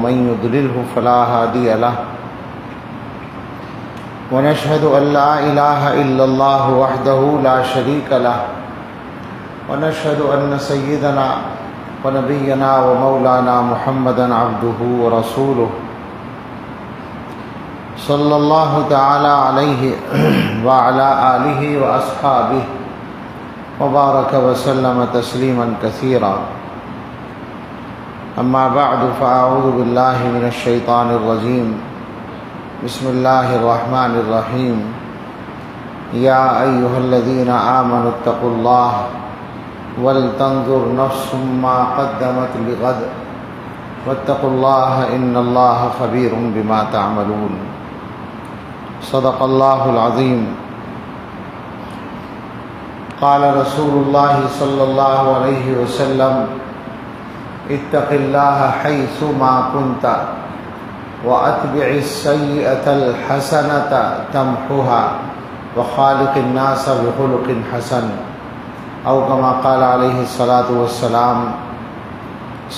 ومن يضلله فلا هادي له ونشهد أن لا إله إلا الله وحده لا شريك له ونشهد أن سيدنا ونبينا ومولانا محمدا عبده ورسوله صلی اللہ تعالی علیہ وعلى آلہ واصحابہ وبارک وسلم تسلیما کثیرا اما بعد فاعوذ باللہ من الشیطان الرجیم بسم اللہ الرحمن الرحیم یا ایہا الذین آمنوا اتقوا اللہ ولتنظر نفس ما قدمت لغد واتقوا اللہ ان اللہ خبیر بما تعملون صدق اللہ العظیم قال رسول اللہ صلی اللہ علیہ وسلم اتق اللہ حیث ما کنت واتبع السیئة الحسنة تمحها وخالق الناس بخلق حسن او کما قال علیہ الصلاۃ والسلام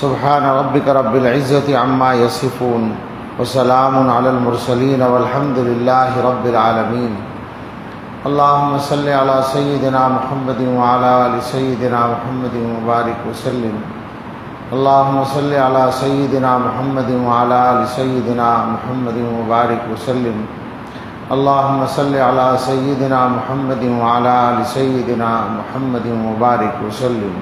سبحان ربک رب العزة عما یصفون وسلام علی المرسلین والحمد للہ رب العالمین اللہم صل علی سیدنا محمد وعلی آل سیدنا محمد وبارک وسلم اللہم صل علی سیدنا محمد وعلی آل سیدنا محمد وبارک وسلم اللہم صل علی سیدنا محمد وعلی آل سیدنا محمد وبارک وسلم۔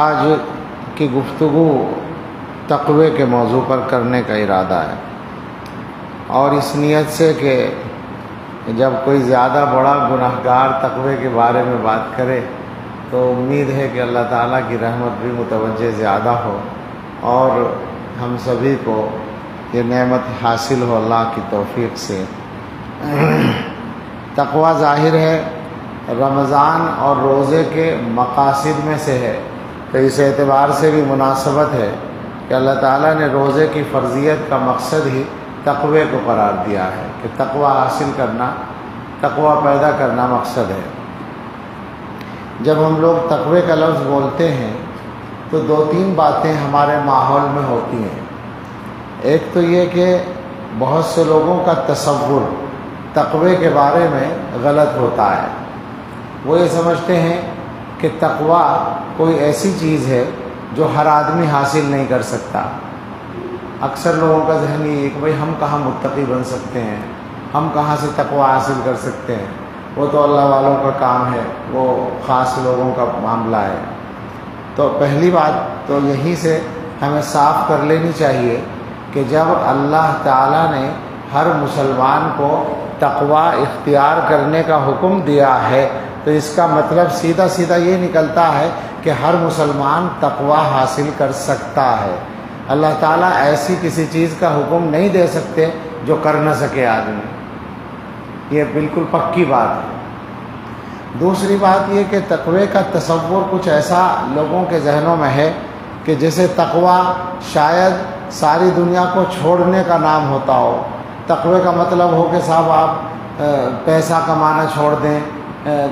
آج کی گفتگو تقوی کے موضوع پر کرنے کا ارادہ ہے، اور اس نیت سے کہ جب کوئی زیادہ بڑا گناہگار تقوی کے بارے میں بات کرے تو امید ہے کہ اللہ تعالیٰ کی رحمت بھی متوجہ زیادہ ہو اور ہم سبھی کو یہ نعمت حاصل ہو اللہ کی توفیق سے۔ تقوی ظاہر ہے رمضان اور روزے کے مقاصد میں سے ہے، تو اس اعتبار سے بھی مناسبت ہے کہ اللہ تعالیٰ نے روزے کی فرضیت کا مقصد ہی تقوی کو قرار دیا ہے کہ تقوی حاصل کرنا، تقوی پیدا کرنا مقصد ہے۔ جب ہم لوگ تقوی کا لفظ بولتے ہیں تو دو تین باتیں ہمارے ماحول میں ہوتی ہیں۔ ایک تو یہ کہ بہت سے لوگوں کا تصور تقوی کے بارے میں غلط ہوتا ہے، وہ یہ سمجھتے ہیں کہ تقوی کوئی ایسی چیز ہے جو ہر آدمی حاصل نہیں کر سکتا۔ اکثر لوگوں کا ذہن یہ ہے کہ بھئی ہم کہاں متقی بن سکتے ہیں، ہم کہاں سے تقوی حاصل کر سکتے ہیں، وہ تو اللہ والوں کا کام ہے، وہ خاص لوگوں کا معاملہ ہے۔ تو پہلی بات تو یہیں سے ہمیں صاف کر لینی چاہیے کہ جب اللہ تعالیٰ نے ہر مسلمان کو تقوی اختیار کرنے کا حکم دیا ہے تو اس کا مطلب سیدھا سیدھا یہ نکلتا ہے کہ ہر مسلمان تقوی حاصل کر سکتا ہے۔ اللہ تعالیٰ ایسی کسی چیز کا حکم نہیں دے سکتے جو کر نہ سکے آدمی، یہ بالکل پکی بات ہے۔ دوسری بات یہ کہ تقوی کا تصور کچھ ایسا لوگوں کے ذہنوں میں ہے کہ جیسے تقوی شاید ساری دنیا کو چھوڑنے کا نام ہوتا ہو۔ تقوی کا مطلب ہو کہ صاحب آپ پیسہ کمانا چھوڑ دیں،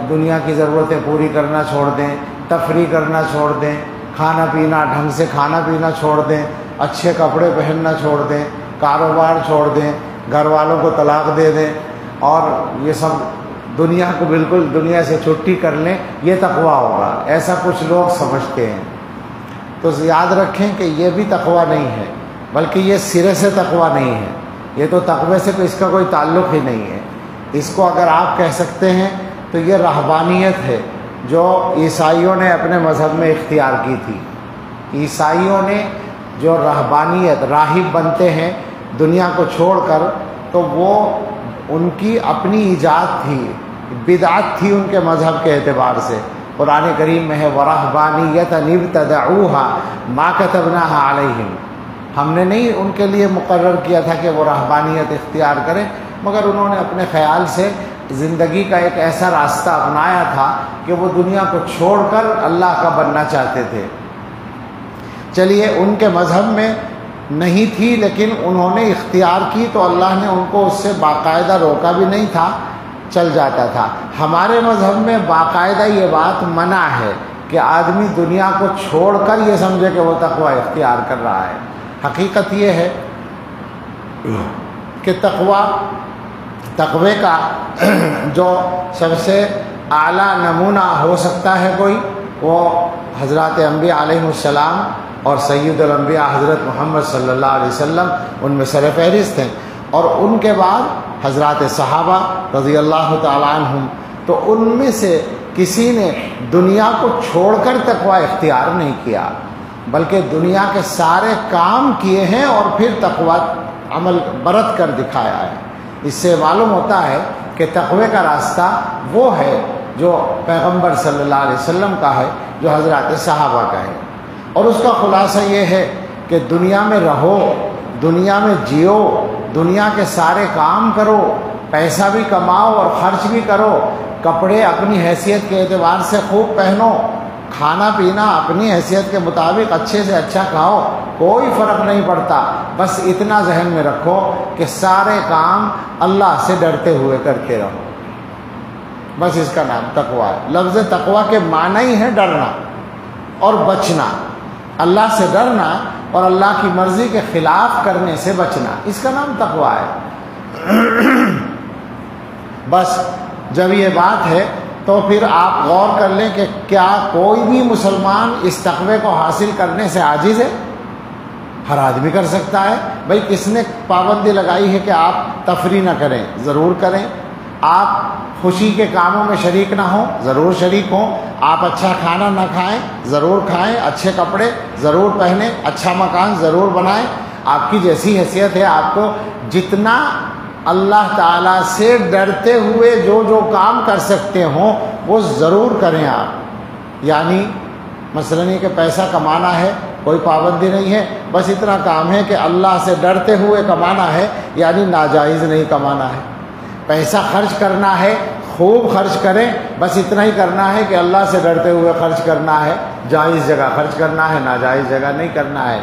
دنیا کی ضرورتیں پوری کرنا چھوڑ دیں، تفریح کرنا چھوڑ دیں، کھانا پینا ڈھنگ سے کھانا پینا چھوڑ دیں، اچھے کپڑے پہننا چھوڑ دیں، کاروبار چھوڑ دیں، گھر والوں کو طلاق دے دیں اور یہ سب دنیا کو بالکل دنیا سے چھٹی کر لیں، یہ تقوی ہوگا، ایسا کچھ لوگ سمجھتے ہیں۔ تو یاد رکھیں کہ یہ بھی تقوی نہیں ہے، بلکہ یہ سرے سے تقوی نہیں ہے، یہ تو تقوی سے اس کا کوئی تعلق ہی نہیں ہے۔ اس کو اگر آپ کہہ سکتے ہیں تو یہ رہبانیت ہے جو عیسائیوں نے اپنے مذہب میں اختیار کی تھی۔ عیسائیوں نے جو رہبانیت، راہب بنتے ہیں دنیا کو چھوڑ کر، تو وہ ان کی اپنی ایجاد تھی، بدعت تھی ان کے مذہب کے اعتبار سے۔ قرآن کریم میں ہے وَرَهْبَانِيَّةً ابْتَدَعُوهَا مَا كَتَبْنَاهَا عَلَيْهِمْ، ہم نے نہیں ان کے لیے مقرر کیا تھا کہ وہ رہبانیت اختیار کریں، مگر انہوں نے اپنے خیال سے زندگی کا ایک ایسا راستہ اپنایا تھا کہ وہ دنیا کو چھوڑ کر اللہ کا بننا چاہتے تھے۔ چلیے ان کے مذہب میں نہیں تھی لیکن انہوں نے اختیار کی تو اللہ نے ان کو اس سے باقاعدہ روکا بھی نہیں تھا، چل جاتا تھا۔ ہمارے مذہب میں باقاعدہ یہ بات منع ہے کہ آدمی دنیا کو چھوڑ کر یہ سمجھے کہ وہ تقوی اختیار کر رہا ہے۔ حقیقت یہ ہے کہ تقوی کا جو سب سے اعلیٰ نمونہ ہو سکتا ہے کوئی، وہ حضرات انبیاء علیہ السلام اور سید الانبیاء حضرت محمد صلی اللہ علیہ وسلم ان میں سر فہرست ہیں، اور ان کے بعد حضرات صحابہ رضی اللہ تعالیٰ عنہم۔ تو ان میں سے کسی نے دنیا کو چھوڑ کر تقوی اختیار نہیں کیا، بلکہ دنیا کے سارے کام کیے ہیں اور پھر تقوی عمل برت کر دکھایا ہے۔ اس سے معلوم ہوتا ہے کہ تقوی کا راستہ وہ ہے جو پیغمبر صلی اللہ علیہ وسلم کا ہے، جو حضرات صحابہ کا ہے، اور اس کا خلاصہ یہ ہے کہ دنیا میں رہو، دنیا میں جیو، دنیا کے سارے کام کرو، پیسہ بھی کماؤ اور خرچ بھی کرو، کپڑے اپنی حیثیت کے اعتبار سے خوب پہنو، کھانا پینا اپنی حیثیت کے مطابق اچھے سے اچھا کھاؤ، کوئی فرق نہیں پڑتا۔ بس اتنا ذہن میں رکھو کہ سارے کام اللہ سے ڈرتے ہوئے کرتے رہو، بس اس کا نام تقوی ہے۔ لفظ تقوی کے معنی ہی ہے ڈرنا اور بچنا، اللہ سے ڈرنا اور اللہ کی مرضی کے خلاف کرنے سے بچنا، اس کا نام تقوی ہے۔ بس جب یہ بات ہے تو پھر آپ غور کر لیں کہ کیا کوئی بھی مسلمان اس تقوی کو حاصل کرنے سے عاجز ہے؟ ہر آدمی کر سکتا ہے۔ بھئی کس نے پابندی لگائی ہے کہ آپ تفریح نہ کریں؟ ضرور کریں۔ آپ خوشی کے کاموں میں شریک نہ ہوں؟ ضرور شریک ہوں۔ آپ اچھا کھانا نہ کھائیں؟ ضرور کھائیں۔ اچھے کپڑے ضرور پہنیں، اچھا مکان ضرور بنائیں۔ آپ کی جیسی حیثیت ہے، آپ کو جتنا اللہ تعالیٰ سے ڈرتے ہوئے جو کام کر سکتے ہوں وہ ضرور کریں آپ۔ یعنی مثلاً یہ کہ پیسہ کمانا ہے، کوئی پابندی نہیں ہے، بس اتنا کام ہے کہ اللہ سے ڈرتے ہوئے کمانا ہے، یعنی ناجائز نہیں کمانا ہے۔ پیسہ خرچ کرنا ہے، خوب خرچ کریں، بس اتنا ہی کرنا ہے کہ اللہ سے ڈرتے ہوئے خرچ کرنا ہے، جائز جگہ خرچ کرنا ہے، ناجائز جگہ نہیں کرنا ہے۔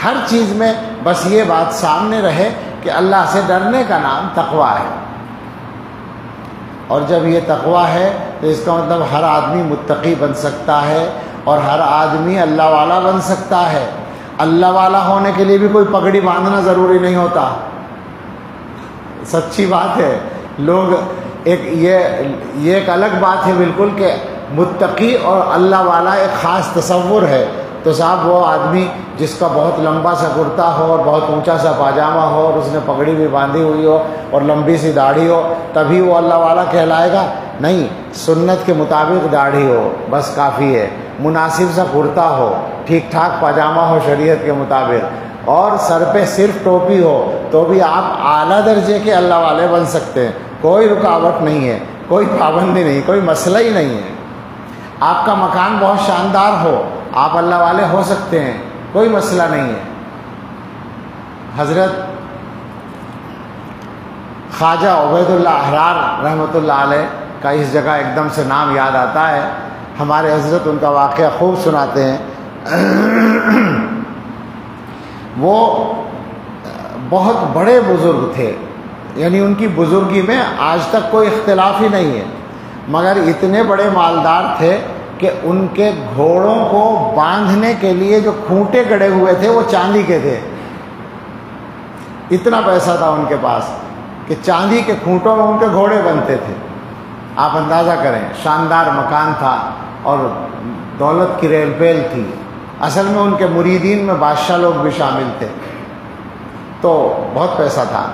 ہر چیز میں بس یہ بات سامنے رہے کہ اللہ سے ڈرنے کا نام تقوی ہے۔ اور جب یہ تقوی ہے تو اس کا مطلب ہر آدمی متقی بن سکتا ہے اور ہر آدمی اللہ والا بن سکتا ہے۔ اللہ والا ہونے کے لیے بھی کوئی پگڑی باندھنا ضروری نہیں ہوتا، سچی بات ہے۔ لوگ یہ ایک الگ بات ہے بالکل کہ متقی اور اللہ والا ایک خاص تصور ہے۔ تو صاحب وہ آدمی جس کا بہت لمبا سا کرتا ہو اور بہت اونچا سا پاجامہ ہو اور اس نے پگڑی بھی باندھی ہوئی ہو اور لمبی سی داڑھی ہو، تبھی وہ اللہ والا کہلائے گا؟ نہیں، سنت کے مطابق داڑھی ہو بس کافی ہے، مناسب سا کرتا ہو، ٹھیک ٹھاک پاجامہ ہو شریعت کے مطابق، اور سر پہ صرف ٹوپی ہو، تو بھی آپ اعلیٰ درجے کے اللہ والے بن سکتے ہیں۔ کوئی رکاوٹ نہیں ہے، کوئی پابندی نہیں، کوئی مسئلہ ہی نہیں ہے۔ آپ کا مکان بہت شاندار ہو، آپ اللہ والے ہو سکتے ہیں، کوئی مسئلہ نہیں ہے۔ حضرت خواجہ عبید اللہ احرار رحمۃ اللہ علیہ کا اس جگہ ایک دم سے نام یاد آتا ہے۔ ہمارے حضرت ان کا واقعہ خوب سناتے ہیں۔ وہ بہت بڑے بزرگ تھے، یعنی ان کی بزرگی میں آج تک کوئی اختلاف ہی نہیں ہے، مگر اتنے بڑے مالدار تھے کہ ان کے گھوڑوں کو باندھنے کے لیے جو کھوٹے گڑے ہوئے تھے وہ چاندی کے تھے۔ اتنا پیسہ تھا ان کے پاس کہ چاندی کے کھوٹوں میں ان کے گھوڑے بنتے تھے۔ آپ اندازہ کریں، شاندار مکان تھا اور دولت کی ریل پیل تھی۔ اصل میں ان کے مریدین میں بادشاہ لوگ بھی شامل تھے، تو بہت پیسہ تھا۔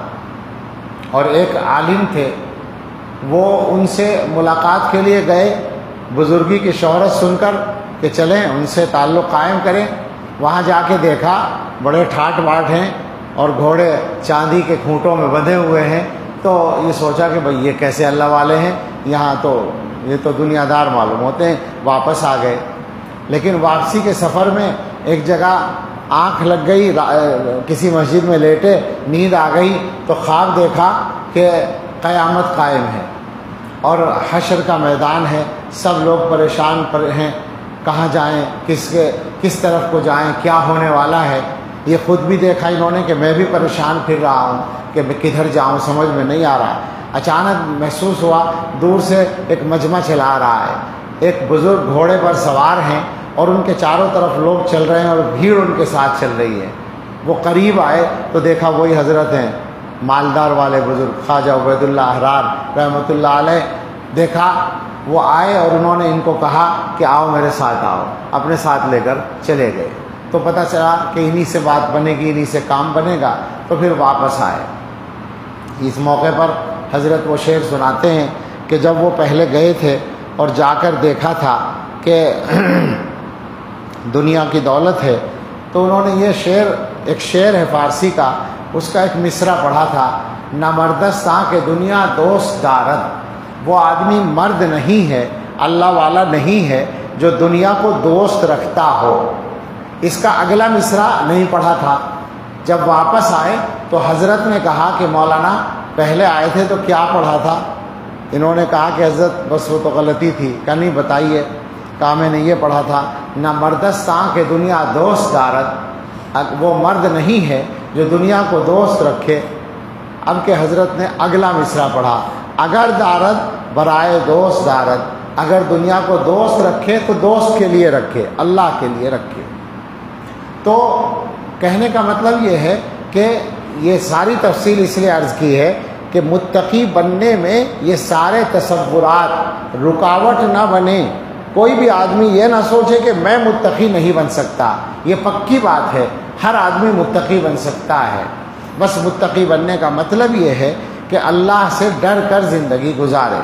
اور ایک عالم تھے، وہ ان سے ملاقات کے لیے گئے، بزرگی کی شہرت سن کر کہ چلیں ان سے تعلق قائم کریں۔ وہاں جا کے دیکھا بڑے ٹھاٹ باٹ ہیں اور گھوڑے چاندی کے کھوٹوں میں بندھے ہوئے ہیں، تو یہ سوچا کہ بھئی یہ کیسے اللہ والے ہیں، یہاں تو یہ تو دنیا دار معلوم ہوتے ہیں۔ واپس آ گئے، لیکن واپسی کے سفر میں ایک جگہ آنکھ لگ گئی، کسی مسجد میں لیٹے، نیند آ گئی تو خواب دیکھا کہ قیامت قائم ہے اور حشر کا میدان ہے، سب لوگ پریشان ہیں، کہاں جائیں، کس طرف کو جائیں، کیا ہونے والا ہے۔ یہ خود بھی دیکھا انہوں نے کہ میں بھی پریشان پھر رہا ہوں کہ میں کدھر جاؤں، سمجھ میں نہیں آ رہا۔ اچانک محسوس ہوا دور سے ایک مجمع چلا رہا ہے، ایک بزرگ گھوڑے پر سوار ہیں اور ان کے چاروں طرف لوگ چل رہے ہیں اور بھیڑ ان کے ساتھ چل رہی ہے۔ وہ قریب آئے تو دیکھا وہی حضرت ہیں، مالدار والے بزرگ خواجہ عبید اللہ احرار رحمۃ اللہ علیہ۔ دیکھا وہ آئے اور انہوں نے ان کو کہا کہ آؤ میرے ساتھ آؤ، اپنے ساتھ لے کر چلے گئے۔ تو پتہ چلا کہ انہی سے بات بنے گی، انہی سے کام بنے گا، تو پھر واپس آئے۔ اس موقع پر حضرت وہ شعر سناتے ہیں کہ جب وہ پہلے گئے تھے اور جا کر دیکھا تھا کہ دنیا کی دولت ہے، تو انہوں نے یہ شعر، ایک شعر ہے فارسی کا، اس کا ایک مصرع پڑھا تھا، نہ مردستاں کہ دنیا دوست دارد۔ وہ آدمی مرد نہیں ہے، اللہ والا نہیں ہے جو دنیا کو دوست رکھتا ہو۔ اس کا اگلا مصرع نہیں پڑھا تھا۔ جب واپس آئے تو حضرت نے کہا کہ مولانا پہلے آئے تھے تو کیا پڑھا تھا؟ انہوں نے کہا کہ حضرت بس وہ تو غلطی تھی۔ کہا نہیں بتائیے۔ کہا میں نے یہ پڑھا تھا، نہ مردستاں کہ دنیا دوست دارد، وہ مرد نہیں ہے جو دنیا کو دوست رکھے۔ اب کہ حضرت نے اگلا مصرع پڑھا، اگر دارد برائے دوست دارد، اگر دنیا کو دوست رکھے تو دوست کے لیے رکھے، اللہ کے لیے رکھے۔ تو کہنے کا مطلب یہ ہے کہ یہ ساری تفصیل اس لیے عرض کی ہے کہ متقی بننے میں یہ سارے تصورات رکاوٹ نہ بنے۔ کوئی بھی آدمی یہ نہ سوچے کہ میں متقی نہیں بن سکتا، یہ پکی بات ہے، ہر آدمی متقی بن سکتا ہے۔ بس متقی بننے کا مطلب یہ ہے کہ اللہ سے ڈر کر زندگی گزارے۔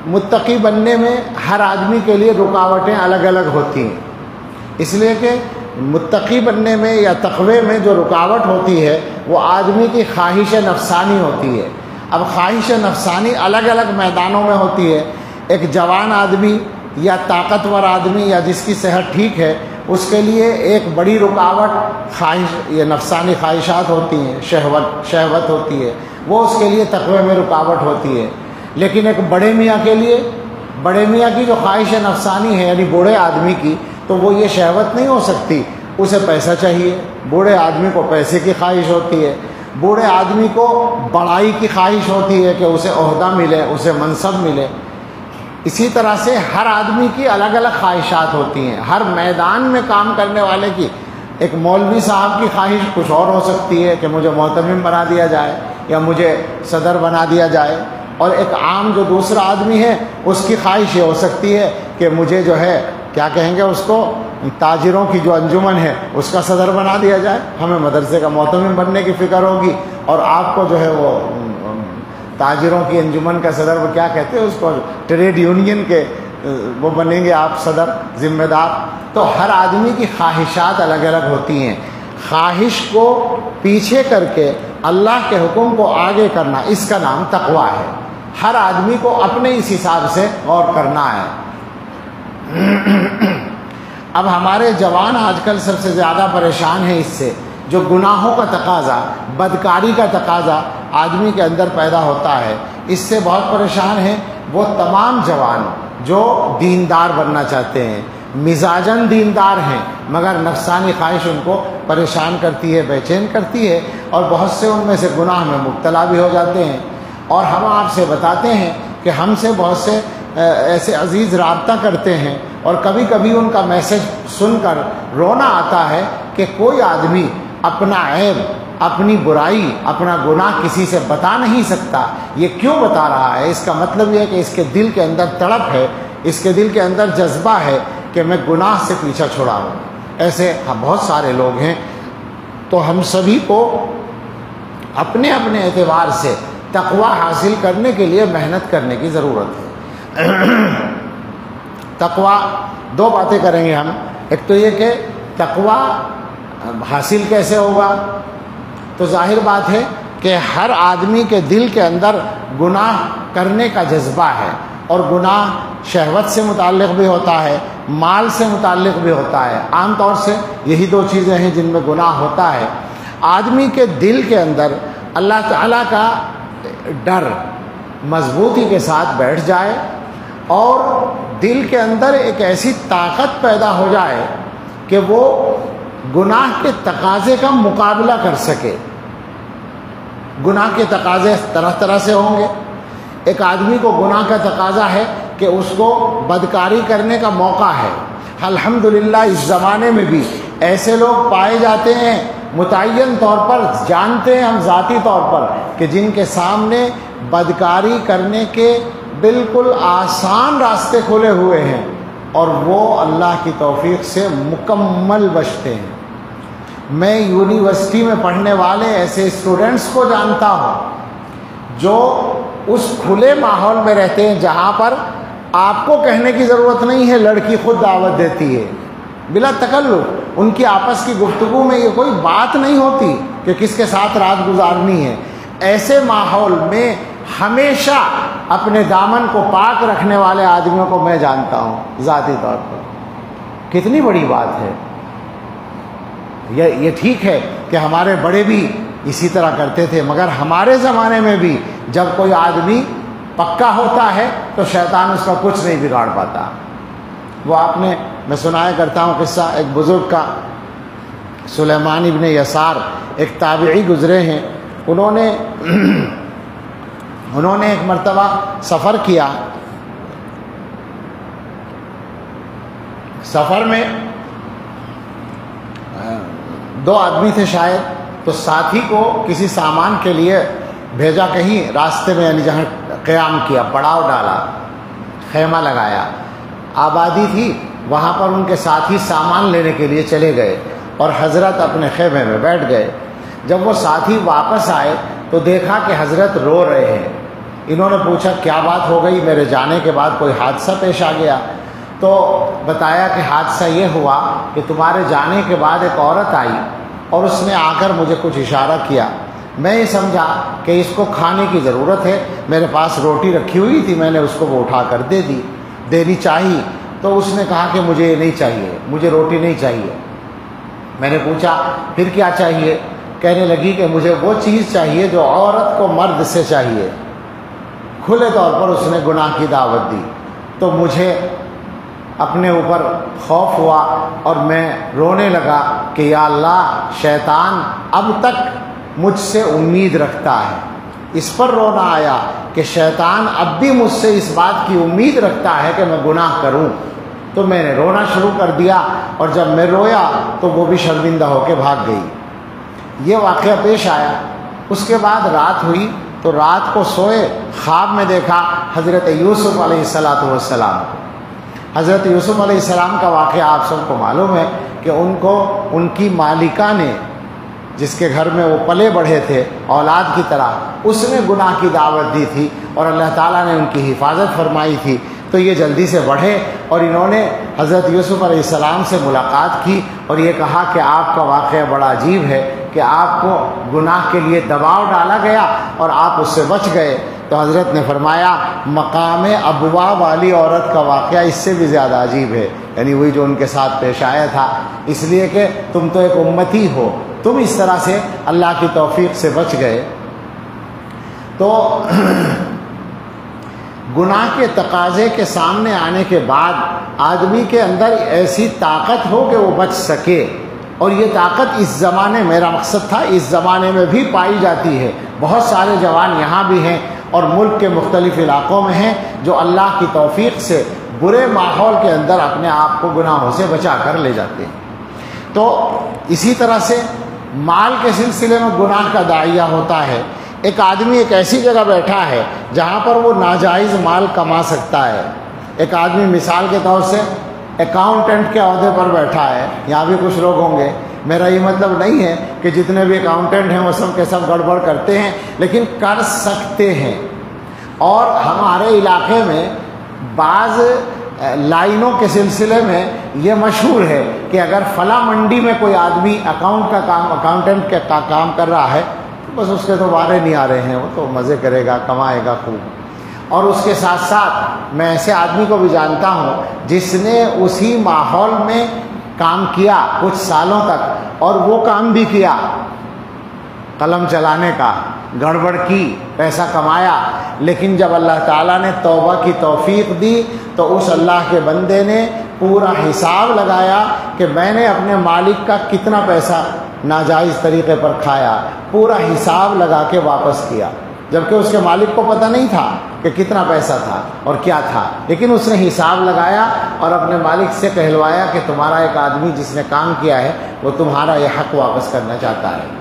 متقی بننے میں ہر آدمی کے لیے رکاوٹیں الگ الگ ہوتی ہیں، اس لیے کہ متقی بننے میں یا تقوی میں جو رکاوٹ ہوتی ہے وہ آدمی کی خواہش نفسانی ہوتی ہے۔ اب خواہش نفسانی الگ الگ میدانوں میں ہوتی ہے۔ ایک جوان آدمی یا طاقتور آدمی یا جس کی صحت ٹھیک ہے، اس کے لیے ایک بڑی رکاوٹ خواہش، یہ نفسانی خواہشات ہوتی ہیں، شہوت ہوتی ہے، وہ اس کے لیے تقوی میں رکاوٹ ہوتی ہے۔ لیکن ایک بڑے میاں کے لیے، بڑے میاں کی جو خواہش نفسانی ہے یعنی بوڑھے آدمی کی، تو وہ یہ شہوت نہیں ہو سکتی، اسے پیسہ چاہیے۔ بوڑھے آدمی کو پیسے کی خواہش ہوتی ہے، بوڑھے آدمی کو بڑائی کی خواہش ہوتی ہے کہ اسے عہدہ ملے، اسے منصب ملے۔ اسی طرح سے ہر آدمی کی الگ الگ خواہشات ہوتی ہیں، ہر میدان میں کام کرنے والے کی۔ ایک مولوی صاحب کی خواہش کچھ اور ہو سکتی ہے کہ مجھے محتمم بنا دیا جائے یا مجھے صدر بنا دیا جائے، اور ایک عام جو دوسرا آدمی ہے اس کی خواہش یہ ہو سکتی ہے کہ مجھے جو ہے کیا کہیں گے اس کو، تاجروں کی جو انجمن ہے اس کا صدر بنا دیا جائے، ہمیں مدرسے کا محتمم بننے کی فکر ہوگی، اور آپ کو جو ہے وہ تاجروں کی انجمن کا صدر، وہ کیا کہتے ہیں اس کو، ٹریڈ یونین کے وہ بنیں گے آپ صدر، ذمہ دار۔ تو ہر آدمی کی خواہشات الگ الگ ہوتی ہیں۔ خواہش کو پیچھے کر کے اللہ کے حکم کو آگے کرنا، اس کا نام تقویٰ ہے۔ ہر آدمی کو اپنے اس حساب سے غور کرنا ہے۔ اب ہمارے جوان آج کل سب سے زیادہ پریشان ہیں اس سے، جو گناہوں کا تقاضا، بدکاری کا تقاضا آدمی کے اندر پیدا ہوتا ہے، اس سے بہت پریشان ہیں وہ تمام جوان جو دیندار بننا چاہتے ہیں، مزاجاً دیندار ہیں، مگر نفسانی خواہش ان کو پریشان کرتی ہے، بے چین کرتی ہے، اور بہت سے ان میں سے گناہ میں مبتلا بھی ہو جاتے ہیں۔ اور ہم آپ سے بتاتے ہیں کہ ہم سے بہت سے ایسے عزیز رابطہ کرتے ہیں، اور کبھی کبھی ان کا میسج سن کر رونا آتا ہے کہ کوئی آدمی اپنا عیب، اپنی برائی، اپنا گناہ کسی سے بتا نہیں سکتا۔ یہ کیوں بتا رہا ہے؟ اس کا مطلب یہ ہے کہ اس کے دل کے اندر تڑپ ہے، اس کے دل کے اندر جذبہ ہے کہ میں گناہ سے پیچھا چھڑاؤں۔ ایسے بہت سارے لوگ ہیں۔ تو ہم سبھی کو اپنے اپنے اعتبار سے تقویٰ حاصل کرنے کے لیے محنت کرنے کی ضرورت ہے۔ تقویٰ دو باتیں کریں گے ہم۔ ایک تو یہ کہ تقویٰ حاصل کیسے ہوگا، تو ظاہر بات ہے کہ ہر آدمی کے دل کے اندر گناہ کرنے کا جذبہ ہے، اور گناہ شہوت سے متعلق بھی ہوتا ہے، مال سے متعلق بھی ہوتا ہے۔ عام طور سے یہی دو چیزیں ہیں جن میں گناہ ہوتا ہے۔ آدمی کے دل کے اندر اللہ تعالیٰ کا ڈر مضبوطی کے ساتھ بیٹھ جائے، اور دل کے اندر ایک ایسی طاقت پیدا ہو جائے کہ وہ گناہ کے تقاضے کا مقابلہ کر سکے۔ گناہ کے تقاضے طرح طرح سے ہوں گے۔ ایک آدمی کو گناہ کا تقاضا ہے کہ اس کو بدکاری کرنے کا موقع ہے۔ الحمدللہ اس زمانے میں بھی ایسے لوگ پائے جاتے ہیں، متعین طور پر جانتے ہیں ہم ذاتی طور پر، کہ جن کے سامنے بدکاری کرنے کے بالکل آسان راستے کھلے ہوئے ہیں، اور وہ اللہ کی توفیق سے مکمل بچتے ہیں۔ میں یونیورسٹی میں پڑھنے والے ایسے اسٹوڈنٹس کو جانتا ہوں جو اس کھلے ماحول میں رہتے ہیں جہاں پر آپ کو کہنے کی ضرورت نہیں ہے، لڑکی خود دعوت دیتی ہے بلا تکلف۔ ان کی آپس کی گفتگو میں یہ کوئی بات نہیں ہوتی کہ کس کے ساتھ رات گزارنی ہے۔ ایسے ماحول میں ہمیشہ اپنے دامن کو پاک رکھنے والے آدمیوں کو میں جانتا ہوں ذاتی طور پر۔ کتنی بڑی بات ہے یہ ٹھیک ہے کہ ہمارے بڑے بھی اسی طرح کرتے تھے، مگر ہمارے زمانے میں بھی جب کوئی آدمی پکا ہوتا ہے تو شیطان اس کا کچھ نہیں بگاڑ پاتا۔ وہ میں سنایا کرتا ہوں قصہ ایک بزرگ کا، سلیمان ابن یسار ایک تابعی گزرے ہیں۔ انہوں نے ایک مرتبہ سفر کیا، سفر میں 2 آدمی تھے شاید، تو ساتھی کو کسی سامان کے لیے بھیجا کہیں راستے میں، یعنی جہاں قیام کیا، پڑاؤ ڈالا، خیمہ لگایا، آبادی تھی وہاں پر، ان کے ساتھی سامان لینے کے لیے چلے گئے اور حضرت اپنے خیمے میں بیٹھ گئے۔ جب وہ ساتھی واپس آئے تو دیکھا کہ حضرت رو رہے ہیں۔ انہوں نے پوچھا کیا بات ہو گئی، میرے جانے کے بعد کوئی حادثہ پیش آ گیا؟ تو بتایا کہ حادثہ یہ ہوا کہ تمہارے جانے کے بعد ایک عورت آئی اور اس نے آ کر مجھے کچھ اشارہ کیا، میں یہ سمجھا کہ اس کو کھانے کی ضرورت ہے، میرے پاس روٹی رکھی ہوئی تھی، میں نے اس کو وہ اٹھا کر دینی چاہیے، تو اس نے کہا کہ مجھے یہ نہیں چاہیے، مجھے روٹی نہیں چاہیے۔ میں نے پوچھا پھر کیا چاہیے؟ کہنے لگی کہ مجھے وہ چیز چاہیے جو عورت کو مرد سے چاہیے۔ کھلے طور پر اس نے گناہ کی دعوت دی، تو مجھے اپنے اوپر خوف ہوا اور میں رونے لگا کہ یا اللہ، شیطان اب تک مجھ سے امید رکھتا ہے۔ اس پر رونا آیا کہ شیطان اب بھی مجھ سے اس بات کی امید رکھتا ہے کہ میں گناہ کروں۔ تو میں نے رونا شروع کر دیا، اور جب میں رویا تو وہ بھی شرمندہ ہو کے بھاگ گئی۔ یہ واقعہ پیش آیا۔ اس کے بعد رات ہوئی تو رات کو سوئے، خواب میں دیکھا حضرت یوسف علیہ السلام کو۔ حضرت یوسف علیہ السلام کا واقعہ آپ سب کو معلوم ہے کہ ان کی مالکہ نے، جس کے گھر میں وہ پلے بڑھے تھے اولاد کی طرح، اس نے گناہ کی دعوت دی تھی اور اللہ تعالیٰ نے ان کی حفاظت فرمائی تھی۔ تو یہ جلدی سے بڑھے اور انہوں نے حضرت یوسف علیہ السلام سے ملاقات کی اور یہ کہا کہ آپ کا واقعہ بڑا عجیب ہے کہ آپ کو گناہ کے لیے دباؤ ڈالا گیا اور آپ اس سے بچ گئے۔ تو حضرت نے فرمایا مقام ابوا والی عورت کا واقعہ اس سے بھی زیادہ عجیب ہے، یعنی وہی جو ان کے ساتھ پیش آیا تھا، اس لیے کہ تم تو ایک امتی ہو، تم اس طرح سے اللہ کی توفیق سے بچ گئے۔ تو گناہ کے تقاضے کے سامنے آنے کے بعد آدمی کے اندر ایسی طاقت ہو کہ وہ بچ سکے، اور یہ طاقت اس زمانے، میرا مقصد تھا اس زمانے میں بھی پائی جاتی ہے۔ بہت سارے جوان یہاں بھی ہیں اور ملک کے مختلف علاقوں میں ہیں جو اللہ کی توفیق سے برے ماحول کے اندر اپنے آپ کو گناہوں سے بچا کر لے جاتے ہیں۔ تو اسی طرح سے مال کے سلسلے میں گناہ کا داعیہ ہوتا ہے۔ ایک آدمی ایک ایسی جگہ بیٹھا ہے جہاں پر وہ ناجائز مال کما سکتا ہے۔ ایک آدمی مثال کے طور سے اکاؤنٹنٹ کے عہدے پر بیٹھا ہے، یہاں بھی کچھ لوگ ہوں گے، میرا یہ مطلب نہیں ہے کہ جتنے بھی اکاؤنٹنٹ ہیں وہ سب کے سب گڑبڑ کرتے ہیں، لیکن کر سکتے ہیں۔ اور ہمارے علاقے میں بعض لائنوں کے سلسلے میں یہ مشہور ہے کہ اگر فلاں منڈی میں کوئی آدمی اکاؤنٹنٹ کا کام کر رہا ہے تو بس اس کے تو وارے نہیں آ رہے ہیں، وہ تو مزے کرے گا، کمائے گا خوب۔ اور اس کے ساتھ ساتھ میں ایسے آدمی کو بھی جانتا ہوں جس نے اسی ماحول میں کام کیا کچھ سالوں تک، اور وہ کام بھی کیا قلم چلانے کا، گڑبڑ کی، پیسہ کمایا، لیکن جب اللہ تعالیٰ نے توبہ کی توفیق دی تو اس اللہ کے بندے نے پورا حساب لگایا کہ میں نے اپنے مالک کا کتنا پیسہ ناجائز طریقے پر کھایا، پورا حساب لگا کے واپس کیا، جبکہ اس کے مالک کو پتہ نہیں تھا کہ کتنا پیسہ تھا اور کیا تھا، لیکن اس نے حساب لگایا اور اپنے مالک سے کہلوایا کہ تمہارا ایک آدمی جس نے کام کیا ہے وہ تمہارا یہ حق واپس کرنا چاہتا ہے۔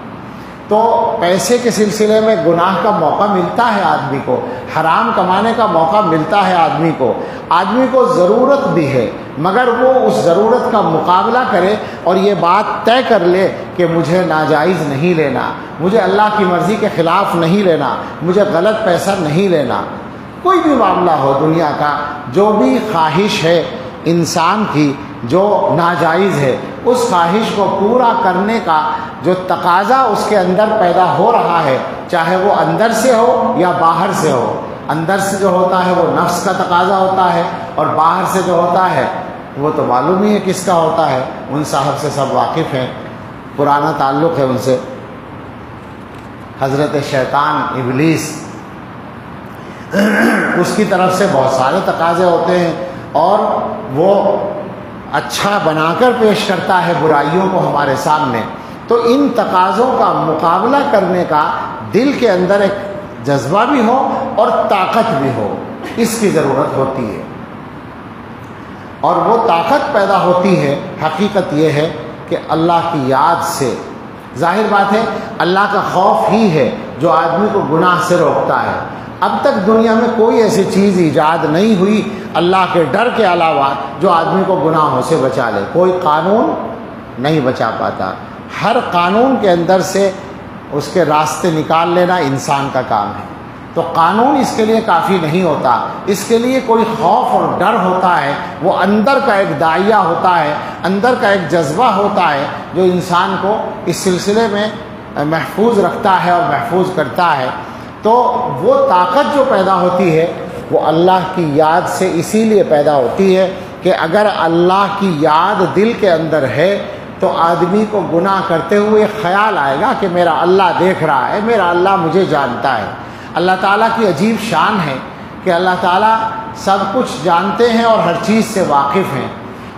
تو پیسے کے سلسلے میں گناہ کا موقع ملتا ہے آدمی کو، حرام کمانے کا موقع ملتا ہے آدمی کو ضرورت بھی ہے، مگر وہ اس ضرورت کا مقابلہ کرے اور یہ بات طے کر لے کہ مجھے ناجائز نہیں لینا، مجھے اللہ کی مرضی کے خلاف نہیں لینا، مجھے غلط پیسہ نہیں لینا۔ کوئی بھی معاملہ ہو دنیا کا، جو بھی خواہش ہے انسان کی جو ناجائز ہے، اس خواہش کو پورا کرنے کا جو تقاضا اس کے اندر پیدا ہو رہا ہے، چاہے وہ اندر سے ہو یا باہر سے ہو، اندر سے جو ہوتا ہے وہ نفس کا تقاضا ہوتا ہے، اور باہر سے جو ہوتا ہے وہ تو معلوم ہی ہے کس کا ہوتا ہے، ان صاحب سے سب واقف ہیں، پرانا تعلق ہے ان سے، حضرت شیطان ابلیس، اس کی طرف سے بہت سارے تقاضے ہوتے ہیں اور وہ اچھا بنا کر پیش کرتا ہے برائیوں کو ہمارے سامنے۔ تو ان تقاضوں کا مقابلہ کرنے کا دل کے اندر ایک جذبہ بھی ہو اور طاقت بھی ہو، اس کی ضرورت ہوتی ہے، اور وہ طاقت پیدا ہوتی ہے، حقیقت یہ ہے کہ اللہ کی یاد سے۔ ظاہر بات ہے اللہ کا خوف ہی ہے جو آدمی کو گناہ سے روکتا ہے۔ اب تک دنیا میں کوئی ایسی چیز ایجاد نہیں ہوئی اللہ کے ڈر کے علاوہ جو آدمی کو گناہوں سے بچا لے، کوئی قانون نہیں بچا پاتا۔ ہر قانون کے اندر سے اس کے راستے نکال لینا انسان کا کام ہے، تو قانون اس کے لیے کافی نہیں ہوتا، اس کے لیے کوئی خوف اور ڈر ہوتا ہے، وہ اندر کا ایک داعیہ ہوتا ہے، اندر کا ایک جذبہ ہوتا ہے جو انسان کو اس سلسلے میں محفوظ رکھتا ہے اور محفوظ کرتا ہے۔ تو وہ طاقت جو پیدا ہوتی ہے وہ اللہ کی یاد سے اسی لیے پیدا ہوتی ہے کہ اگر اللہ کی یاد دل کے اندر ہے تو آدمی کو گناہ کرتے ہوئے خیال آئے گا کہ میرا اللہ دیکھ رہا ہے، میرا اللہ مجھے جانتا ہے۔ اللہ تعالیٰ کی عجیب شان ہے کہ اللہ تعالیٰ سب کچھ جانتے ہیں اور ہر چیز سے واقف ہیں۔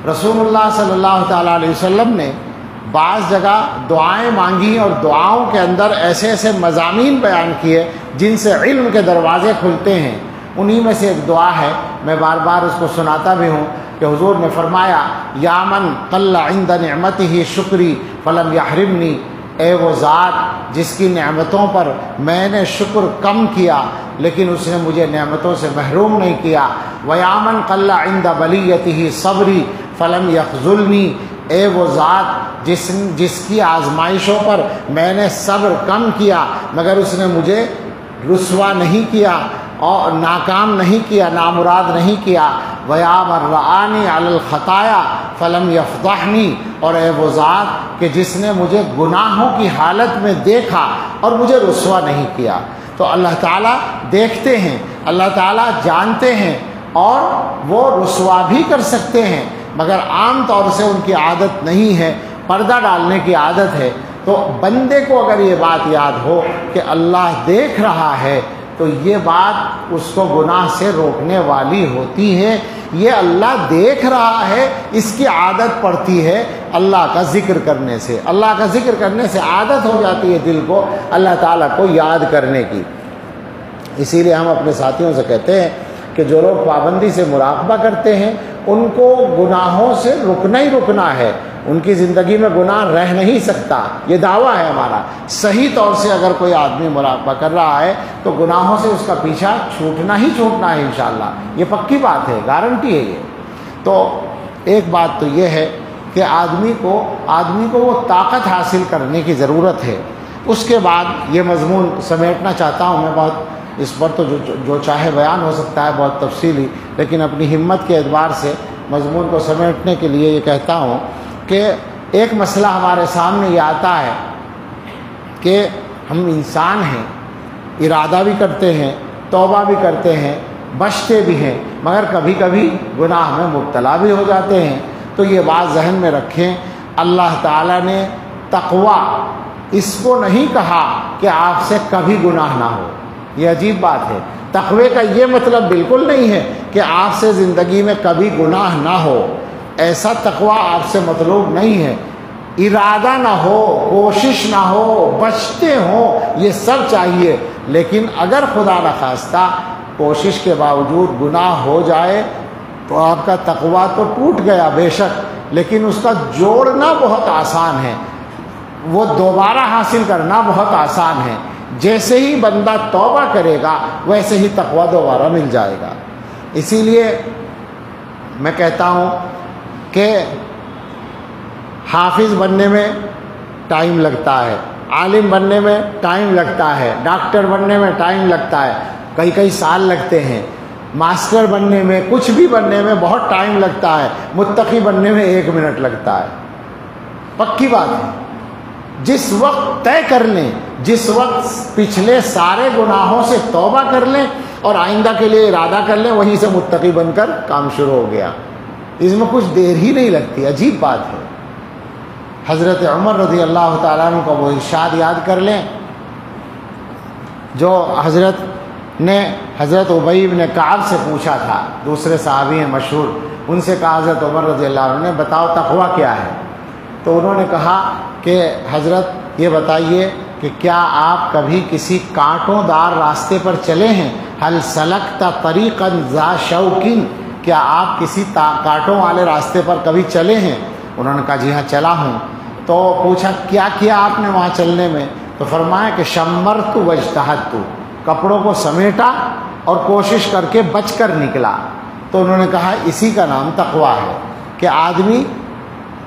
رسول اللہ صلی اللہ تعالیٰ علیہ وسلم نے بعض جگہ دعائیں مانگی اور دعاؤں کے اندر ایسے ایسے مضامین بیان کیے جن سے علم کے دروازے کھلتے ہیں۔ انہی میں سے ایک دعا ہے، میں بار بار اس کو سناتا بھی ہوں، کہ حضور نے فرمایا یا من قل عند نعمتہ شکری فلم یحرمنی، اے وہ ذات جس کی نعمتوں پر میں نے شکر کم کیا لیکن اس نے مجھے نعمتوں سے محروم نہیں کیا۔ ویا من قل عند بلیتہ صبری فلم یخذلنی، اے وہ ذات جس کی آزمائشوں پر میں نے صبر کم کیا مگر اس نے مجھے رسوا نہیں کیا اور ناکام نہیں کیا، نامراد نہیں کیا۔ وَيَا مَن رَآنِي عَلَى الْخَطَايَا فَلَمْ يَفْضَحْنِي، اور اے وہ ذات کہ جس نے مجھے گناہوں کی حالت میں دیکھا اور مجھے رسوا نہیں کیا۔ تو اللہ تعالیٰ دیکھتے ہیں، اللہ تعالیٰ جانتے ہیں اور وہ رسوا بھی کر سکتے ہیں، مگر عام طور سے ان کی عادت نہیں ہے، پردہ ڈالنے کی عادت ہے۔ تو بندے کو اگر یہ بات یاد ہو کہ اللہ دیکھ رہا ہے تو یہ بات اس کو گناہ سے روکنے والی ہوتی ہے۔ یہ اللہ دیکھ رہا ہے، اس کی عادت پڑتی ہے اللہ کا ذکر کرنے سے، اللہ کا ذکر کرنے سے عادت ہو جاتی ہے دل کو اللہ تعالیٰ کو یاد کرنے کی۔ اسی لیے ہم اپنے ساتھیوں سے کہتے ہیں کہ جو لوگ پابندی سے مراقبہ کرتے ہیں ان کو گناہوں سے رکنا ہی رکنا ہے، ان کی زندگی میں گناہ رہ نہیں سکتا، یہ دعویٰ ہے ہمارا۔ صحیح طور سے اگر کوئی آدمی مراقبہ کر رہا ہے تو گناہوں سے اس کا پیچھا چھوٹنا ہی چھوٹنا ہے انشاءاللہ، یہ پکی بات ہے، گارنٹی ہے یہ۔ تو ایک بات تو یہ ہے کہ آدمی کو وہ طاقت حاصل کرنے کی ضرورت ہے۔ اس کے بعد یہ مضمون سمیٹنا چاہتا ہوں میں، بہت اس پر تو جو چاہے بیان ہو سکتا ہے بہت تفصیلی، لیکن اپنی ہمت کے اعتبار سے مضمون کو سمیٹنے کے لیے یہ کہتا ہوں کہ ایک مسئلہ ہمارے سامنے یہ آتا ہے کہ ہم انسان ہیں، ارادہ بھی کرتے ہیں، توبہ بھی کرتے ہیں، بچتے بھی ہیں، مگر کبھی کبھی گناہ میں مبتلا بھی ہو جاتے ہیں۔ تو یہ بات ذہن میں رکھیں، اللہ تعالیٰ نے تقویٰ اس کو نہیں کہا کہ آپ سے کبھی گناہ نہ ہو، یہ عجیب بات ہے۔ تقوی کا یہ مطلب بالکل نہیں ہے کہ آپ سے زندگی میں کبھی گناہ نہ ہو، ایسا تقویٰ آپ سے مطلوب نہیں ہے۔ ارادہ نہ ہو، کوشش نہ ہو، بچتے ہوں، یہ سب چاہیے۔ لیکن اگر خدا نخواستہ کوشش کے باوجود گناہ ہو جائے تو آپ کا تقویٰ تو ٹوٹ گیا بے شک، لیکن اس کا جوڑنا بہت آسان ہے، وہ دوبارہ حاصل کرنا بہت آسان ہے۔ جیسے ہی بندہ توبہ کرے گا ویسے ہی تقویٰ دوبارہ مل جائے گا۔ اسی لیے میں کہتا ہوں کہ حافظ بننے میں ٹائم لگتا ہے، عالم بننے میں ٹائم لگتا ہے، ڈاکٹر بننے میں ٹائم لگتا ہے، کئی سال لگتے ہیں، ماسٹر بننے میں، کچھ بھی بننے میں بہت ٹائم لگتا ہے، متقی بننے میں 1 منٹ لگتا ہے۔ پکی بات ہے، جس وقت طے کر لیں، جس وقت پچھلے سارے گناہوں سے توبہ کر لیں اور آئندہ کے لیے ارادہ کر لیں، وہیں سے متقی بن کر کام شروع ہو گیا، اس میں کچھ دیر ہی نہیں لگتی۔ عجیب بات ہے۔ حضرت عمر رضی اللہ تعالیٰ عنہ کا وہ ارشاد یاد کر لیں جو حضرت نے حضرت ابی بن کعب سے پوچھا تھا، دوسرے صحابی ہیں مشہور، ان سے کہا حضرت عمر رضی اللہ عنہ نے بتاؤ تقویٰ کیا ہے؟ تو انہوں نے کہا کہ حضرت یہ بتائیے کہ کیا آپ کبھی کسی کانٹوں دار راستے پر چلے ہیں؟ هل سلکت طریقا ذا شوک، کیا آپ کسی کانٹوں والے راستے پر کبھی چلے ہیں؟ انہوں نے کہا جی ہاں چلا ہوں۔ تو پوچھا کیا کیا آپ نے وہاں چلنے میں؟ تو فرمایا کہ شمرت واجتہدت، کپڑوں کو سمیٹا اور کوشش کر کے بچ کر نکلا۔ تو انہوں نے کہا اسی کا نام تقویٰ ہے کہ آدمی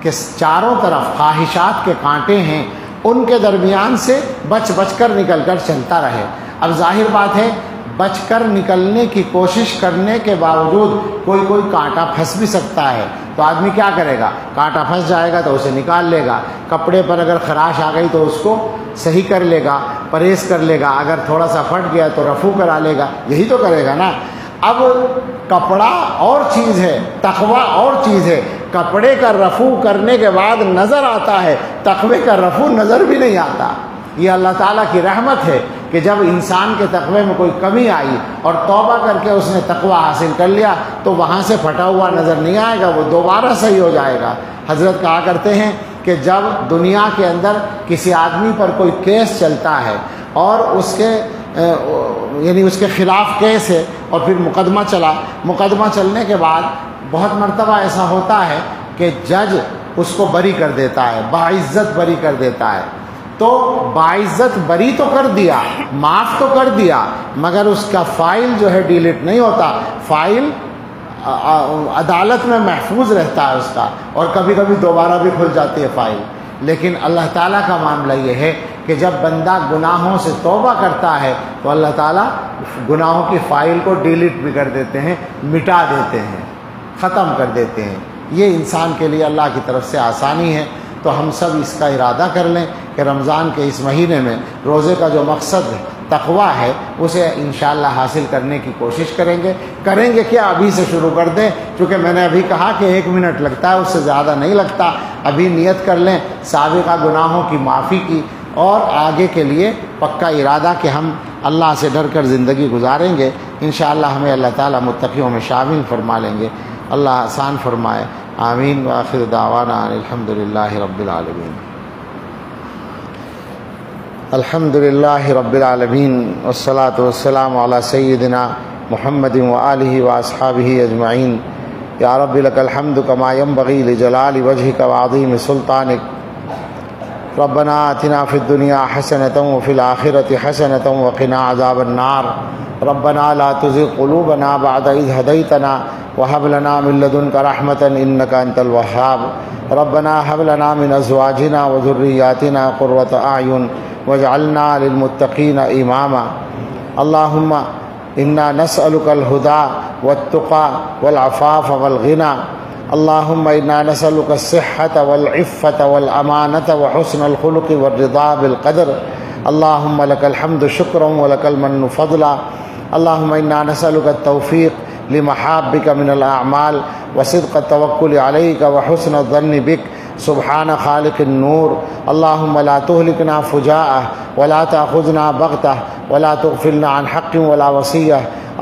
کہ چاروں طرف خواہشات کے کانٹے ہیں، ان کے درمیان سے بچ کر نکل کر چلتا رہے۔ اب ظاہر بات ہے بچ کر نکلنے کی کوشش کرنے کے باوجود کوئی کانٹا پھنس بھی سکتا ہے، تو آدمی کیا کرے گا؟ کانٹا پھنس جائے گا تو اسے نکال لے گا، کپڑے پر اگر خراش آ گئی تو اس کو صحیح کر لے گا، پرہیز کر لے گا، اگر تھوڑا سا پھٹ گیا تو رفو کرا لے گا، یہی تو کرے گا نا۔ اب کپڑا اور چیز ہے، تقویٰ اور چیز ہے۔ کپڑے کا رفو کرنے کے بعد نظر آتا ہے، تقوی کا رفو نظر بھی نہیں آتا۔ یہ اللہ تعالیٰ کی رحمت ہے کہ جب انسان کے تقوی میں کوئی کمی آئی اور توبہ کر کے اس نے تقوی حاصل کر لیا تو وہاں سے پھٹا ہوا نظر نہیں آئے گا، وہ دوبارہ صحیح ہو جائے گا۔ حضرت کہا کرتے ہیں کہ جب دنیا کے اندر کسی آدمی پر کوئی کیس چلتا ہے اور اس کے یعنی اس کے خلاف کیس ہے اور پھر مقدمہ چلنے کے بعد بہت مرتبہ ایسا ہوتا ہے کہ جج اس کو بری کر دیتا ہے، باعزت بری کر دیتا ہے۔ تو باعزت بری تو کر دیا، معاف تو کر دیا، مگر اس کا فائل جو ہے ڈیلیٹ نہیں ہوتا، فائل عدالت میں محفوظ رہتا ہے اس کا، اور کبھی کبھی دوبارہ بھی کھل جاتی ہے فائل۔ لیکن اللہ تعالیٰ کا معاملہ یہ ہے کہ جب بندہ گناہوں سے توبہ کرتا ہے تو اللہ تعالیٰ گناہوں کی فائل کو ڈیلیٹ بھی کر دیتے ہیں، مٹا دیتے ہیں، ختم کر دیتے ہیں۔ یہ انسان کے لیے اللہ کی طرف سے آسانی ہے۔ تو ہم سب اس کا ارادہ کر لیں کہ رمضان کے اس مہینے میں روزے کا جو مقصد تقویٰ ہے اسے انشاءاللہ حاصل کرنے کی کوشش کریں گے کیا ابھی سے شروع کر دیں، چونکہ میں نے ابھی کہا کہ 1 منٹ لگتا ہے، اس سے زیادہ نہیں لگتا۔ ابھی نیت کر لیں سابقہ گناہوں کی معافی کی، اور آگے کے لیے پکا ارادہ کہ ہم اللہ سے ڈر کر زندگی گزاریں گے۔ انشاءاللہ ہمیں اللہ تعالیٰ متقیوں میں شامل فرما لیں گے۔ اللہ آسان فرمائے، آمین۔ وآخر دعوانا الحمدللہ رب العالمین۔ الحمدللہ رب العالمین والصلاة والسلام علی سیدنا محمد وآلہ واصحابہ اجمعین۔ یا رب لک الحمد کما ینبغی لجلال وجہک وعظیم سلطانک۔ ربنا آتنا فی الدنیا حسنۃ وفی الآخرۃ حسنۃ وقنا عذاب النار۔ ربنا لا تزغ قلوبنا بعد إذ هديتنا وهب لنا من لدنك رحمة إنك أنت الوهاب۔ ربنا هب لنا من أزواجنا وذرياتنا قرة أعين واجعلنا للمتقين إماما۔ اللهم إنا نسألك الهدى والتقى والعفاف والغنى۔ اللهم إنا نسألك الصحة والعفة والأمانة وحسن الخلق والرضا بالقدر۔ اللهم لك الحمد شكرا ولك المن فضلا۔ اللهم إنا نسألك التوفيق لمحابك من الأعمال وصدق التوكل عليك وحسن الظن بك۔ سبحان خالق النور اللہم لا تہلکنا فجاءہ ولا تأخذنا بغتہ ولا تغفلنا عن حق ولا وصیہ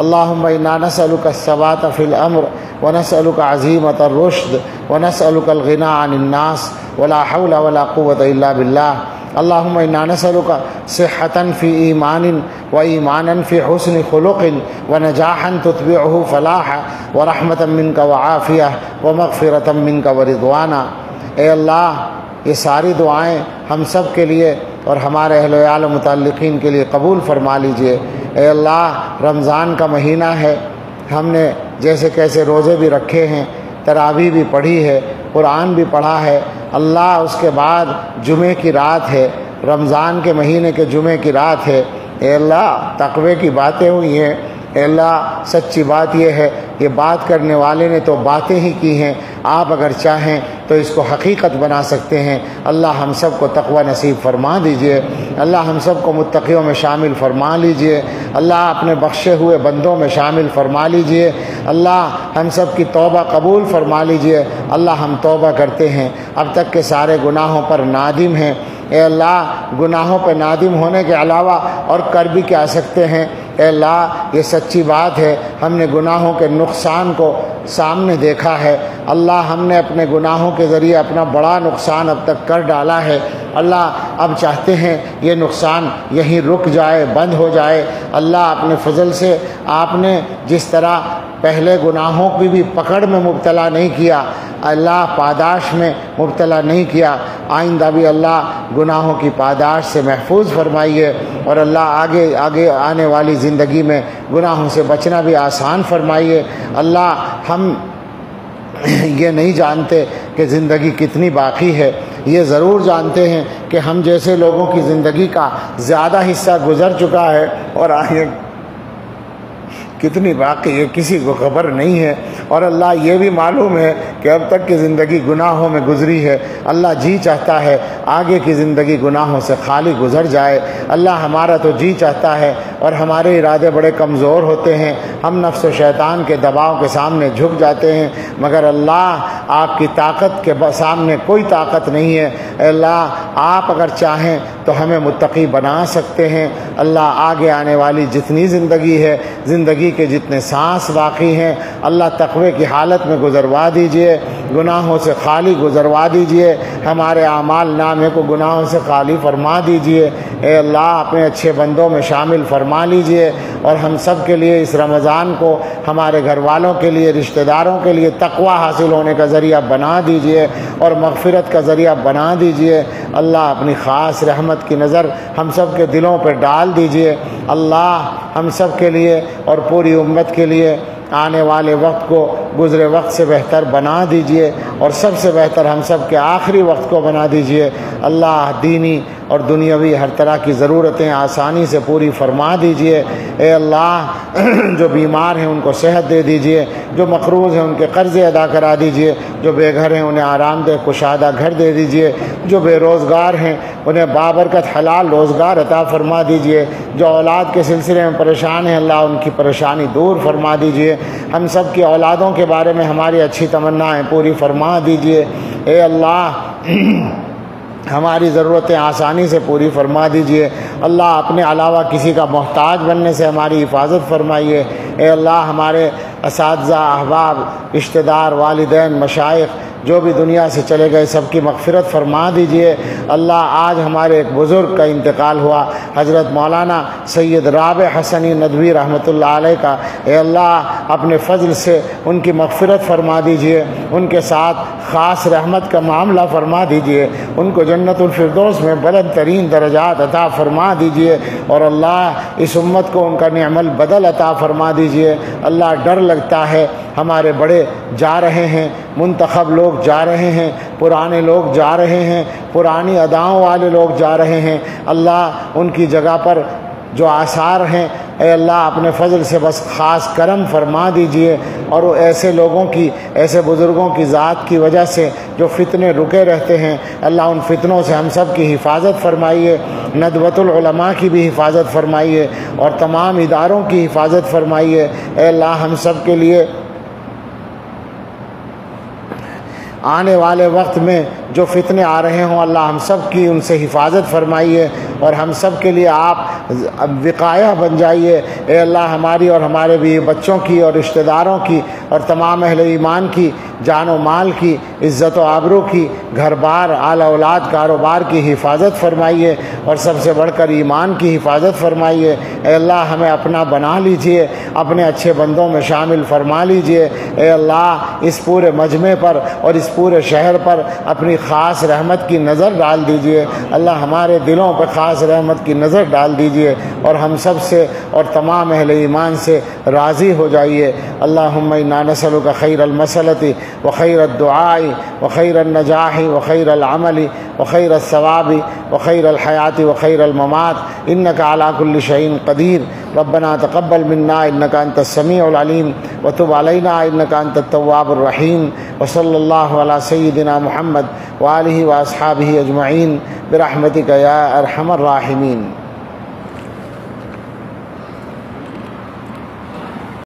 اللہم انا نسألک الثبات فی الامر ونسألک عزیمۃ الرشد ونسألک الغنى عن الناس ولا حول ولا قوة الا باللہ اللہم انا نسألک صحة فی ایمان وایمانا فی حسن خلق ونجاحا تتبعہ فلاحا ورحمة منک وعافیہ ومغفرة منک ورضوانا۔ اے اللہ یہ ساری دعائیں ہم سب کے لیے اور ہمارے اہل و عیال و متعلقین کے لیے قبول فرما لیجئے۔ اے اللہ رمضان کا مہینہ ہے، ہم نے جیسے کیسے روزے بھی رکھے ہیں، تراویح بھی پڑھی ہے، قرآن بھی پڑھا ہے، اللہ اس کے بعد جمعے کی رات ہے، رمضان کے مہینے کے جمعے کی رات ہے۔ اے اللہ تقوی کی باتیں ہوئی ہیں، اے اللہ سچی بات یہ ہے یہ بات کرنے والے نے تو باتیں ہی کی ہیں، آپ اگر چاہیں تو اس کو حقیقت بنا سکتے ہیں۔ اللہ ہم سب کو تقوی نصیب فرما دیجئے، اللہ ہم سب کو متقیوں میں شامل فرما لیجئے، اللہ اپنے بخشے ہوئے بندوں میں شامل فرما لیجئے، اللہ ہم سب کی توبہ قبول فرما لیجئے۔ اللہ ہم توبہ کرتے ہیں، اب تک کے سارے گناہوں پر نادم ہیں، اے اللہ گناہوں پہ نادم ہونے کے علاوہ اور کر بھی کیا سکتے ہیں؟ اے اللہ یہ سچی بات ہے ہم نے گناہوں کے نقصان کو سامنے دیکھا ہے، اللہ ہم نے اپنے گناہوں کے ذریعے اپنا بڑا نقصان اب تک کر ڈالا ہے، اللہ اب چاہتے ہیں یہ نقصان یہیں رک جائے، بند ہو جائے۔ اللہ اپنے فضل سے آپ نے جس طرح پہلے گناہوں کی بھی پکڑ میں مبتلا نہیں کیا، اللہ پاداش میں مبتلا نہیں کیا، آئندہ بھی اللہ گناہوں کی پاداش سے محفوظ فرمائیے، اور اللہ آگے آنے والی زندگی میں گناہوں سے بچنا بھی آسان فرمائیے۔ اللہ ہم یہ نہیں جانتے کہ زندگی کتنی باقی ہے، یہ ضرور جانتے ہیں کہ ہم جیسے لوگوں کی زندگی کا زیادہ حصہ گزر چکا ہے اور آگے کتنی باقی ہے کسی کو خبر نہیں ہے، اور اللہ یہ بھی معلوم ہے کہ اب تک کی زندگی گناہوں میں گزری ہے۔ اللہ جی چاہتا ہے آگے کی زندگی گناہوں سے خالی گزر جائے، اللہ ہمارا تو جی چاہتا ہے، اور ہمارے ارادے بڑے کمزور ہوتے ہیں، ہم نفس و شیطان کے دباؤ کے سامنے جھک جاتے ہیں، مگر اللہ آپ کی طاقت کے سامنے کوئی طاقت نہیں ہے۔ اے اللہ آپ اگر چاہیں تو ہمیں متقی بنا سکتے ہیں۔ اللہ آگے آنے والی جتنی زندگی ہے، زندگی کے جتنے سانس باقی ہیں، اللہ تقوی کی حالت میں گزروا دیجئے، گناہوں سے خالی گزروا دیجئے، ہمارے اعمال نامے کو گناہوں سے خالی فرما دیجئے۔ اے اللہ اپنے اچھے بندوں میں شامل فرما لیجئے، اور ہم سب کے لیے اس رمضان کو ہمارے گھر والوں کے لیے، رشتہ داروں کے لیے تقوی حاصل ہونے کا ذریعہ بنا دیجئے اور مغفرت کا ذریعہ بنا دیجئے۔ اللہ اپنی خاص رحمت کی نظر ہم سب کے دلوں پہ ڈال دیجئے۔ اللہ ہم سب کے لیے اور پوری امت کے لیے آنے والے وقت کو گزرے وقت سے بہتر بنا دیجئے، اور سب سے بہتر ہم سب کے آخری وقت کو بنا دیجئے۔ اللہ دینی اور دنیاوی ہر طرح کی ضرورتیں آسانی سے پوری فرما دیجئے۔ اے اللہ جو بیمار ہیں ان کو صحت دے دیجئے، جو مقروض ہیں ان کے قرضے ادا کرا دیجئے، جو بے گھر ہیں انہیں آرام دہ کشادہ گھر دے دیجئے، جو بے روزگار ہیں انہیں بابرکت حلال روزگار عطا فرما دیجئے، جو اولاد کے سلسلے میں پریشان ہیں اللہ ان کی پریشانی دور فرما دیجئے، ہم سب کی اولادوں کے بارے میں ہماری اچھی تمنائیں پوری فرما دیجئے۔ اے اللہ ہماری ضرورتیں آسانی سے پوری فرما دیجئے۔ اللہ اپنے علاوہ کسی کا محتاج بننے سے ہماری حفاظت فرمائیے۔ اے اللہ ہمارے اساتذہ، احباب، رشتہ دار، والدین، مشائخ جو بھی دنیا سے چلے گئے سب کی مغفرت فرما دیجئے۔ اللہ آج ہمارے ایک بزرگ کا انتقال ہوا، حضرت مولانا سید رابع حسنی ندوی رحمۃ اللہ علیہ کا۔ اے اللہ اپنے فضل سے ان کی مغفرت فرما دیجئے، ان کے ساتھ خاص رحمت کا معاملہ فرما دیجئے، ان کو جنت الفردوس میں بلند ترین درجات عطا فرما دیجئے، اور اللہ اس امت کو ان کا نعم البدل عطا فرما دیجئے۔ اللہ ڈر لگتا ہے ہمارے بڑے جا رہے ہیں، منتخب لوگ جا رہے ہیں، پرانے لوگ جا رہے ہیں، پرانی اداؤں والے لوگ جا رہے ہیں، اللہ ان کی جگہ پر جو آثار ہیں اے اللہ اپنے فضل سے بس خاص کرم فرما دیجئے، اور وہ ایسے لوگوں کی، ایسے بزرگوں کی ذات کی وجہ سے جو فتنے رکے رہتے ہیں اللہ ان فتنوں سے ہم سب کی حفاظت فرمائیے، ندوۃ العلماء کی بھی حفاظت فرمائیے، اور تمام اداروں کی حفاظت فرمائیے۔ اے اللہ ہم سب کے لیے آنے والے وقت میں جو فتنے آ رہے ہوں اللہ ہم سب کی ان سے حفاظت فرمائیے اور ہم سب کے لیے آپ وقایہ بن جائیے۔ اے اللہ ہماری اور ہمارے بھی بچوں کی اور رشتہ داروں کی اور تمام اہل ایمان کی جان و مال کی، عزت و آبرو کی، گھر بار، آل اولاد، کاروبار کی حفاظت فرمائیے اور سب سے بڑھ کر ایمان کی حفاظت فرمائیے۔ اے اللہ ہمیں اپنا بنا لیجئے، اپنے اچھے بندوں میں شامل فرما لیجئے۔ اے اللہ اس پورے مجمع پر اور اس پورے شہر پر اپنی خاص رحمت کی نظر ڈال دیجئے۔ اللہ ہمارے دلوں پر خاص رحمت کی نظر ڈال دیجئے اور ہم سب سے اور تمام اہل ایمان سے راضی ہو جائیے۔ اللہم انا نسألک خیر المسألۃ وخیر الدعاء وخیر النجاح وخیر العمل وخیر الثواب وخیر الحیات وخیر الممات انک علی کل شیء قدیر۔ ربنا تقبل منا انک انت السمیع العلیم وتب علینا انک انت التواب الرحیم وصلی اللہ علی سیدنا محمد وآلہ واصحابہ اجمعین برحمتک یا ارحم الراحمین۔